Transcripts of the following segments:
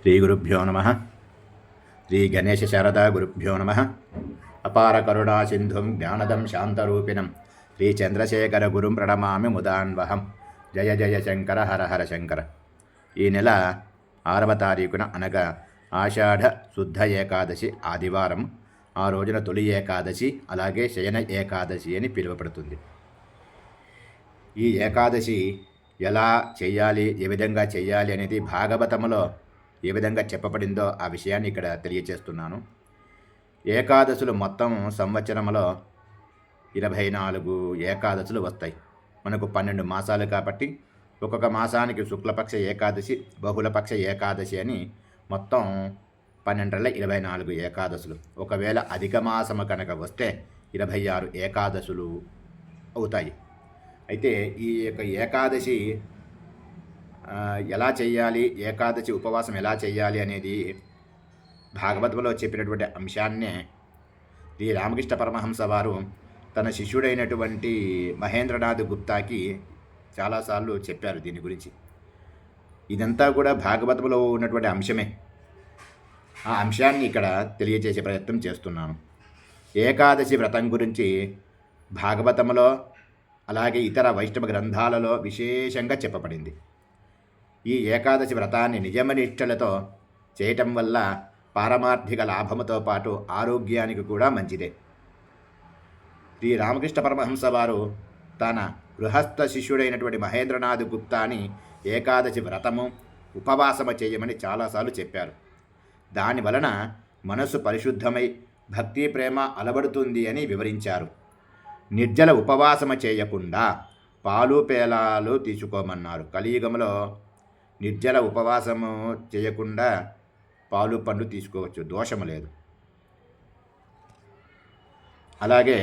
శ్రీగురుభ్యో నమ. శ్రీ గణేశ శారదా గురుభ్యో నమ. అపార కరుణా సింధుం జ్ఞానదం శాంతరూపిణం శ్రీ చంద్రశేఖర గురుం ప్రణమామి ముదాన్వహం. జయ జయ శంకర హర హర శంకర. ఈ నెల 6వ తారీఖున అనగా ఆషాఢ శుద్ధ ఏకాదశి ఆదివారం. ఆ రోజున తొలి ఏకాదశి, అలాగే శయన ఏకాదశి అని పిలువబడుతుంది. ఈ ఏకాదశి ఎలా చేయాలి, ఏ విధంగా చేయాలి అనేది భాగవతంలో ఏ విధంగా చెప్పబడిందో ఆ విషయాన్ని ఇక్కడ తెలియచేస్తున్నాను. ఏకాదశులు మొత్తం సంవత్సరంలో 24 ఏకాదశులు వస్తాయి. మనకు 12 మాసాలు కాబట్టి ఒక్కొక్క మాసానికి శుక్లపక్ష ఏకాదశి, బహుళపక్ష ఏకాదశి అని మొత్తం 12 ఏకాదశులు. ఒకవేళ అధిక మాసము కనుక వస్తే 26 ఏకాదశులు అవుతాయి. అయితే ఈ యొక్క ఏకాదశి ఎలా చేయాలి, ఏకాదశి ఉపవాసం ఎలా చేయాలి అనేది భాగవతంలో చెప్పినటువంటి అంశాన్నే శ్రీ రామకృష్ణ పరమహంస వారు తన శిష్యుడైనటువంటి మహేంద్రనాథ్ గుప్తాకి చాలాసార్లు చెప్పారు దీని గురించి. ఇదంతా కూడా భాగవతంలో ఉన్నటువంటి అంశమే. ఆ అంశాన్ని ఇక్కడ తెలియజేసే ప్రయత్నం చేస్తున్నాను. ఏకాదశి వ్రతం గురించి భాగవతంలో అలాగే ఇతర వైష్ణవ గ్రంథాలలో విశేషంగా చెప్పబడింది. ఈ ఏకాదశి వ్రతాన్ని నిజమనిష్టలతో చేయటం వల్ల పారమార్థిక లాభముతో పాటు ఆరోగ్యానికి కూడా మంచిదే. శ్రీ రామకృష్ణ పరమహంస వారు తన గృహస్థ శిష్యుడైనటువంటి మహేంద్రనాథ్ గుప్తాని ఏకాదశి వ్రతము, ఉపవాసము చేయమని చాలాసార్లు చెప్పారు. దానివలన మనస్సు పరిశుద్ధమై భక్తి ప్రేమ అలవడుతుంది అని వివరించారు. నిర్జల ఉపవాసము చేయకుండా పాలు పేలాలు తీసుకోమన్నారు. కలియుగంలో నిర్జల ఉపవాసము చేయకుండా పాలు పండ్లు తీసుకోవచ్చు, దోషము లేదు. అలాగే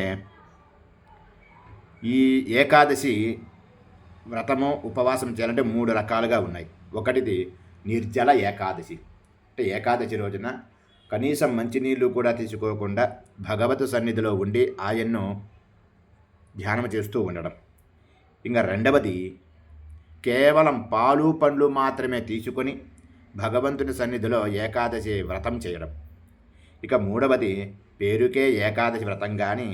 ఈ ఏకాదశి వ్రతము ఉపవాసం చేయాలంటే 3 రకాలుగా ఉన్నాయి. ఒకటిది నిర్జల ఏకాదశి, అంటే ఏకాదశి రోజున కనీసం మంచినీళ్ళు కూడా తీసుకోకుండా భగవత్ సన్నిధిలో ఉండి ఆయన్ను ధ్యానం చేస్తూ ఉండడం. ఇంకా రెండవది కేవలం పాలు పండ్లు మాత్రమే తీసుకొని భగవంతుని సన్నిధిలో ఏకాదశి వ్రతం చేయడం. ఇక మూడవది పేరుకే ఏకాదశి వ్రతం కానీ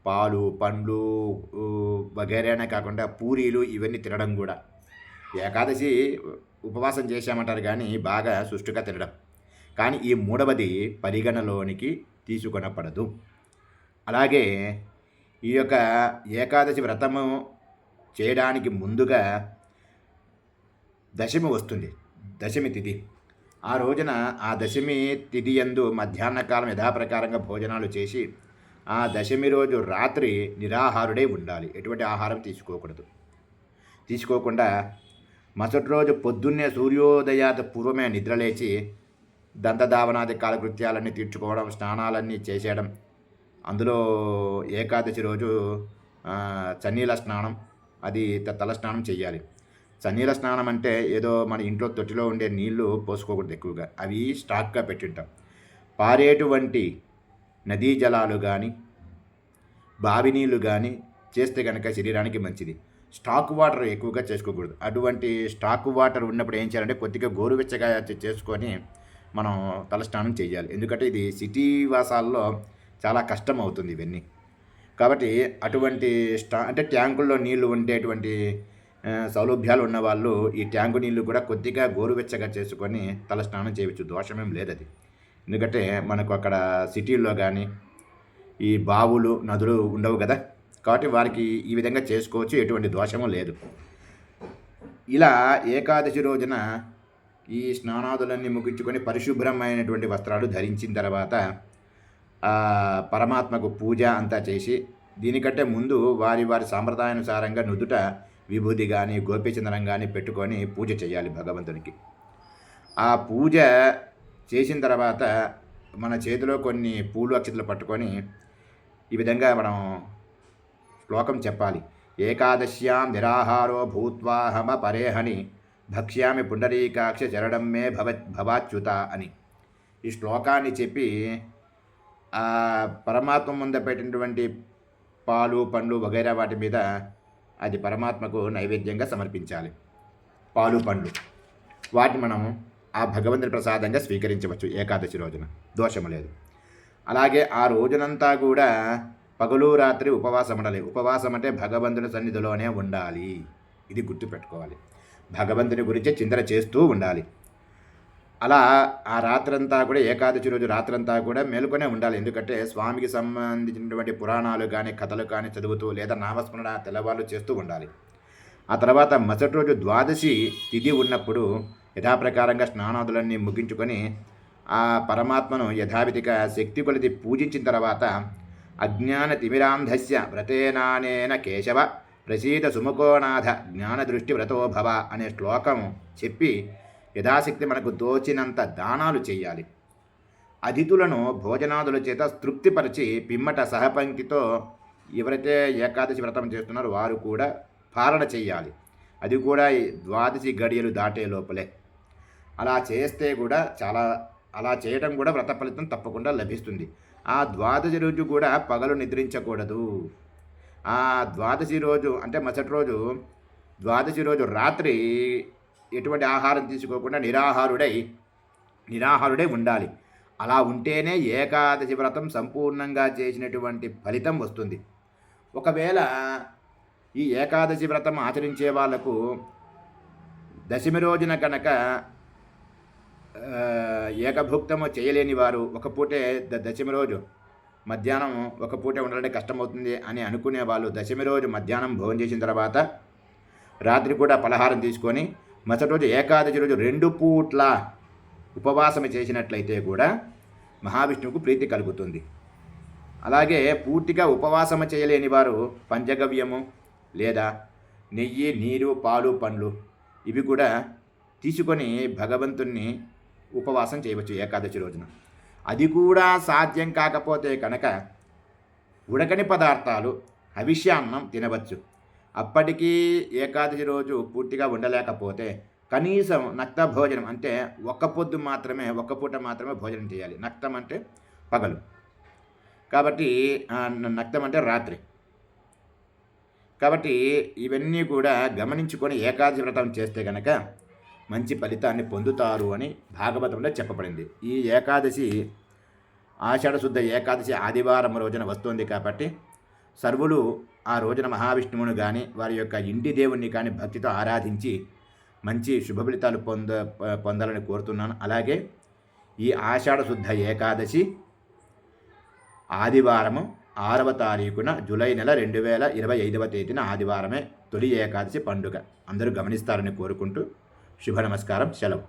పాలు పండ్లు వగైరానే కాకుండా పూరీలు ఇవన్నీ తినడం కూడా. ఏకాదశి ఉపవాసం చేశామంటారు కానీ బాగా సుష్టుగా తినడం. కానీ ఈ మూడవది పరిగణలోనికి తీసుకొనపడదు. అలాగే ఈ యొక్క ఏకాదశి వ్రతము చేయడానికి ముందుగా దశమి వస్తుంది, దశమి తిథి. ఆ రోజున ఆ దశమి తిథి యందు మధ్యాహ్నకాలం యథాప్రకారంగా భోజనాలు చేసి ఆ దశమి రోజు రాత్రి నిరాహారుడై ఉండాలి. ఎటువంటి ఆహారం తీసుకోకుండా మరుసటి రోజు పొద్దున్నే సూర్యోదయాత పూర్వమే నిద్రలేచి దంతధావనాది కాలకృత్యాలన్నీ తీర్చుకోవడం, స్నానాలన్నీ చేసేయడం. అందులో ఏకాదశి రోజు చన్నీల స్నానం, అది తల స్నానం చేయాలి. చన్నీల స్నానం అంటే ఏదో మన ఇంట్లో తొట్టిలో ఉండే నీళ్లు పోసుకోకూడదు ఎక్కువగా, అవి స్టాక్గా పెట్టింటాం. పారేటువంటి నదీ జలాలు కానీ బావి నీళ్ళు కానీ చేస్తే కనుక శరీరానికి మంచిది. స్టాక్ వాటర్ ఎక్కువగా చేసుకోకూడదు. అటువంటి స్టాక్ వాటర్ ఉన్నప్పుడు ఏం చేయాలంటే కొద్దిగా గోరువెచ్చగా చేసుకొని మనం తలస్నానం చేయాలి. ఎందుకంటే ఇది సిటీ వాసాల్లో చాలా కష్టం అవుతుంది ఇవన్నీ. కాబట్టి అటువంటి అంటే ట్యాంకుల్లో నీళ్లు ఉండేటువంటి సౌలభ్యాలు ఉన్నవాళ్ళు ఈ ట్యాంకు నీళ్ళు కూడా కొద్దిగా గోరువెచ్చగా చేసుకొని తల స్నానం చేయవచ్చు, దోషమేం లేదు అది. ఎందుకంటే మనకు అక్కడ సిటీల్లో కానీ ఈ బావులు నదులు ఉండవు కదా, కాబట్టి వారికి ఈ విధంగా చేసుకోవచ్చు, ఎటువంటి దోషము లేదు. ఇలా ఏకాదశి రోజున ఈ స్నానాదులన్నీ ముగించుకొని పరిశుభ్రమైనటువంటి వస్త్రాలు ధరించిన తర్వాత పరమాత్మకు పూజ అంతా చేసి, దీనికంటే ముందు వారి సాంప్రదాయానుసారంగా నుదుట విభూతి కానీ గోపీచందనం కానీ పెట్టుకొని పూజ చేయాలి భగవంతునికి. ఆ పూజ చేసిన తర్వాత మన చేతిలో కొన్ని పూలు అక్షతలు పట్టుకొని ఈ విధంగా మనం శ్లోకం చెప్పాలి. ఏకాదశ్యాం నిరాహారో భూత్వాహమ పరేహని భక్ష్యామి పుండరీకాక్ష చరణం మే భవాచ్యుత అని ఈ శ్లోకాన్ని చెప్పి ఆ పరమాత్మ ముందు పెట్టినటువంటి పాలు పండ్లు వగైరా వాటి మీద అది పరమాత్మకు నైవేద్యంగా సమర్పించాలి. పాలు పండ్లు వాటిని మనం ఆ భగవంతుని ప్రసాదంగా స్వీకరించవచ్చు ఏకాదశి రోజున, దోషము లేదు. అలాగే ఆ రోజునంతా కూడా పగలు రాత్రి ఉపవాసం ఉండాలి. ఉపవాసం అంటే భగవంతుని సన్నిధిలోనే ఉండాలి, ఇది గుర్తుపెట్టుకోవాలి. భగవంతుని గురించి చింతన చేస్తూ ఉండాలి. అలా ఆ రాత్రంతా కూడా ఏకాదశి రోజు రాత్రంతా కూడా మేలుకొనే ఉండాలి. ఎందుకంటే స్వామికి సంబంధించినటువంటి పురాణాలు కానీ కథలు కానీ చదువుతూ లేదా నామస్మరణ తెల్లవాళ్ళు చేస్తూ ఉండాలి. ఆ తర్వాత మరుసటి రోజు ద్వాదశి తిథి ఉన్నప్పుడు యథాప్రకారంగా స్నానాదులన్నీ ముగించుకొని ఆ పరమాత్మను యథావిధిగా శక్తి కొలిది పూజించిన తర్వాత అజ్ఞాన తిమిరాంధస్య వ్రతేనానేన కేశవ ప్రసీద సుముఖోనాథ జ్ఞానదృష్టి వ్రతోభవ అనే శ్లోకం చెప్పి యథాశక్తి మనకు దోచినంత దానాలు చేయాలి. అతిథులను భోజనాదుల చేత తృప్తిపరిచి పిమ్మట సహపంక్తితో ఎవరైతే ఏకాదశి వ్రతం చేస్తున్నారో వారు కూడా పాలన చేయాలి. అది కూడా ద్వాదశి గడియలు దాటే లోపలే. అలా చేస్తే కూడా అలా చేయడం కూడా వ్రత ఫలితం తప్పకుండా లభిస్తుంది. ఆ ద్వాదశి రోజు కూడా పగలు నిద్రించకూడదు. ఆ ద్వాదశి రోజు అంటే మరుసటి రోజు ద్వాదశి రోజు రాత్రి ఎటువంటి ఆహారం తీసుకోకుండా నిరాహారుడై ఉండాలి. అలా ఉంటేనే ఏకాదశి వ్రతం సంపూర్ణంగా చేసినటువంటి ఫలితం వస్తుంది. ఒకవేళ ఈ ఏకాదశి వ్రతం ఆచరించే వాళ్లకు దశమి రోజున కనుక ఏకభుక్తము చేయలేని వారు ఒక పూటే దశమి రోజు మధ్యాహ్నం ఒక పూటే ఉండడానికి కష్టమవుతుంది అని అనుకునే వాళ్ళు దశమి రోజు మధ్యాహ్నం భోజనం చేసిన తర్వాత రాత్రి కూడా పలహారం తీసుకొని మరుసటి రోజు ఏకాదశి రోజు 2 పూట్ల ఉపవాసం చేసినట్లయితే కూడా మహావిష్ణువుకు ప్రీతి కలుగుతుంది. అలాగే పూర్తిగా ఉపవాసం చేయలేని వారు పంచగవ్యము లేదా నెయ్యి, నీరు, పాలు, పండ్లు ఇవి కూడా తీసుకొని భగవంతుణ్ణి ఉపవాసం చేయవచ్చు ఏకాదశి రోజున. అది కూడా సాధ్యం కాకపోతే కనుక ఉడకని పదార్థాలు హవిష్యాన్నం తినవచ్చు. అప్పటికీ ఏకాదశి రోజు పూర్తిగా ఉండలేకపోతే కనీసం నక్త భోజనం అంటే ఒక్క పూట మాత్రమే భోజనం చేయాలి. నక్తం అంటే పగలు, కాబట్టి నక్తం అంటే రాత్రి. కాబట్టి ఇవన్నీ కూడా గమనించుకొని ఏకాదశి వ్రతం చేస్తే కనుక మంచి ఫలితాన్ని పొందుతారు అని భాగవతంలో చెప్పబడింది. ఈ ఏకాదశి ఆషాఢశుద్ధ ఏకాదశి ఆదివారం రోజున వస్తుంది కాబట్టి సర్వులు ఆ రోజున మహావిష్ణువును కానీ వారి యొక్క ఇంటి దేవుణ్ణి కానీ భక్తితో ఆరాధించి మంచి శుభ ఫలితాలు పొందాలని కోరుతున్నాను. అలాగే ఈ ఆషాఢశుద్ధ ఏకాదశి ఆదివారము 6వ తారీఖున జూలై నెల 2025వ తేదీన ఆదివారమే తొలి ఏకాదశి పండుగ. అందరూ గమనిస్తారని కోరుకుంటూ శుభ నమస్కారం, సెలవు.